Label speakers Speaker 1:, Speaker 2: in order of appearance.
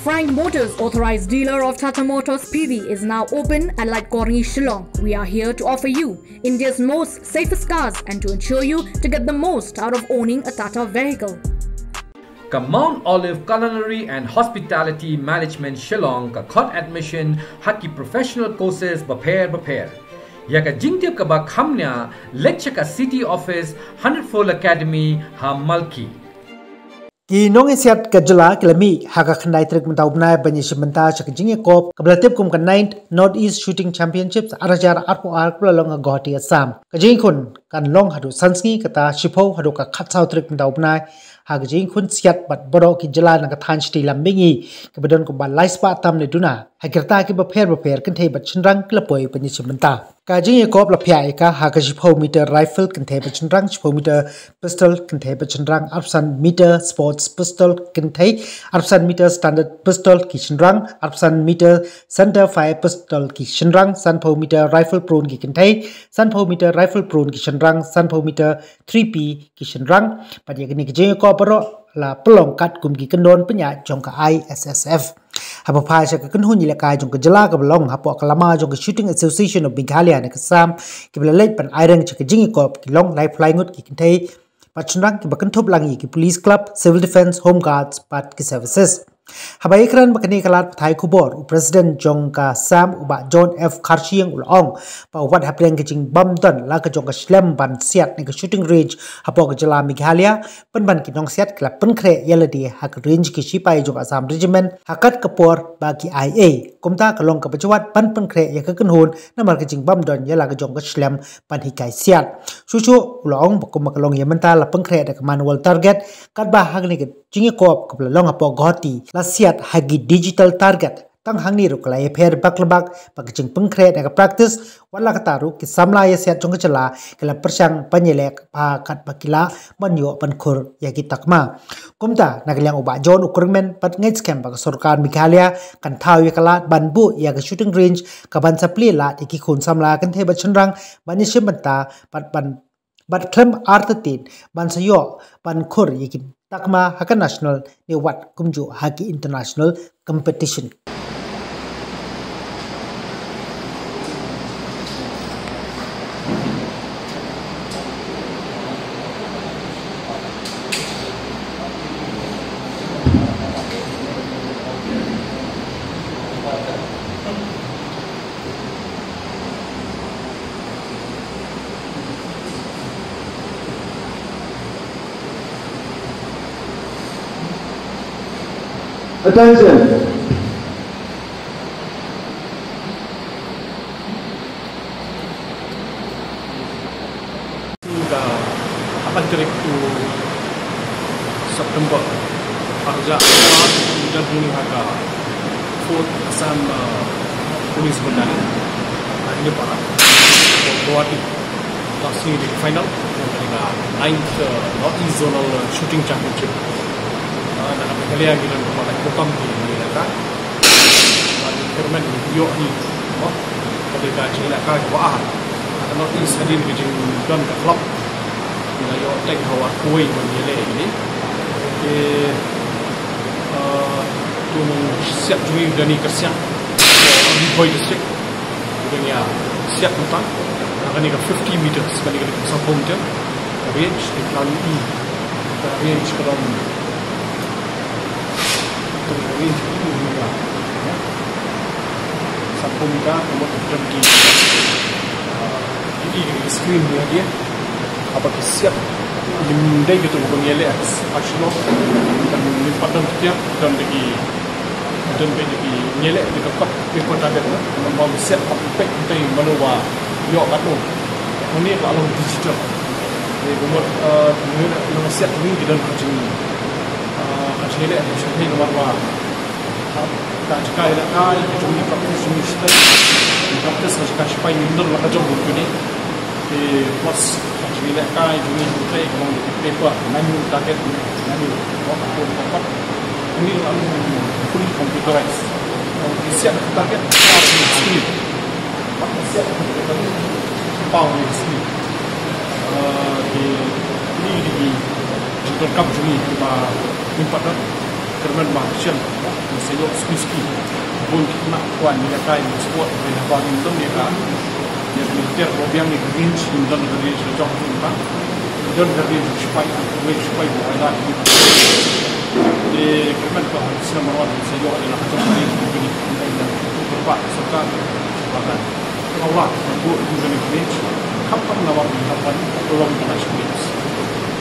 Speaker 1: Frank Motors, authorized dealer of Tata Motors PV, is now open at Lightcorny, Shillong. We are here to offer you India's most safest cars and to ensure you to get the most out of owning a Tata vehicle.
Speaker 2: Ka Mount Olive Culinary and Hospitality Management Shillong ka khot admission haki professional courses bapair. Ya ka jingtiap ka ba khamnya lecture ka City Office 100-fold Academy ha Malki.
Speaker 3: Ki nong Siat ka jala kilami haka khandai trik mentau benai banyi sebentar cak jingi kop kablatip kum ka 9th Northeast Shooting Championships arajar arpo arpo long agoti Assam ka jingi kun kan long hadu sanski kata shipo hadu ka khatsau trik mentau benai haka jingi kun Siat bat bodo ki jala na ka than sti lambingi kabadon ko ba laispa tam ne duna hakirta ki baper kentei bat chenrang klapoi banyi sebentar ka jingi kop la phya ka haka shipo meter rifle kentei bat chenrang shipo meter pistol kentei bat chenrang arsan meter sports pistol kentei arsan meter standard pistol ki chenrang arsan meter center fire pistol ki chenrang sanpo meter rifle prone ki kentei sanpo meter rifle prone ki chenrang sanpo meter 3p ki chenrang pada kini jingi kop ro la pelong kat kum ki kendon penya jong ka ISSF haba phai sa ka kunhu ni la kai jong ka jala ka belong hapo kalama jong ka Shooting Association of Meghalaya na kasam ki bela leit pan iron cha ka jingi kop ki long life flying ut ki kentei pachnrang ki bakan thop langi ki police club civil defense home guards pat ki services habai kran bakani kalat thai khubor president jong ka sam uba John F Kharchiang ulong pa what happening ki jing bam don la ka jong ka Shlem ban Siat ni ka shooting range hapo ka jala Meghalaya ban ki nong Siat kla pen khre yeladi hak range ki sipai jong Assam regiment hakat kapor ba ki IA kumta ka long ka bachwat pan khre ya ka kunhun namar ka jing bam don yala ka jong ka Shlem pan Hikai Siat chuchu ulong bakum ka long yamanta la pen khre da ka manual target kat ba hak ni ka jingi kop ka long hapo goti la Siat hagi digital target tang hangni rukla ye pher baklabak pakching pengkre da practice wala kataru ki samla ye Siat jong chala kala persang panyelek pa kat bakila manyo pankhur ya ki takma kumta naglyang uba John Kyrmen pat ngej scam ba Sorkar Meghalaya kan thau ye kala banbu ya ka shooting range ka ban sapli la ki khun samla kan the ba chenrang bani shimanta pat ban bat klem artatin ban sayo ban khur yikin takma haka national ni wat kumju haki international competition
Speaker 4: Attention.
Speaker 5: Akan trip to September Arja dan Juni Haka Fourth Assam Police Battalion ini para Guwahati Taksi di final yang 9th Northeast Zonal Shooting Championship dan Meghalaya kita bermain program di Malaysia. Kyrmen yo ni, pada kaji nak kaji wah, Northeast hadir ke jeng dan klub, yo tek hawa kuih Malaysia ini. Tu siap jui dan ni kersiap, di boy district, dunia siap utang, akan ni ke 50 meters, akan ni ke 10 meter, range di lalu range dalam ini juga satu muka nomor terjadi ini screen dia apa siap dimindai gitu bukan yele actual dan limpatan dia dan lagi nyelek di tempat paper target mau siap pakai kita manual yo katu ini kalau digital jadi nomor siap ini kita kerja Kacile ada sini nomor dua. Tak cakap ada kali cuma praktis cuma stay. Praktis macam siapa yang minum lah kerja buku ni. Plus kacile kali cuma stay kalau di paper menu target menu apa ini lalu fully computerized. Kalau siap target screen. Apa siap power screen. Ini di Sorkar sini kita impat Kyrmen Malaysia sayok spiski pun nak kuan dia kai sport dia bagi tu dia kan dia militer program ni range dan range jauh tu kan dan range supaya buat ini di Kyrmen tu selama orang sayok adalah macam ni begini dan berpak Sorkar bahkan Allah membuat juga ni range kapan lawan kapan orang international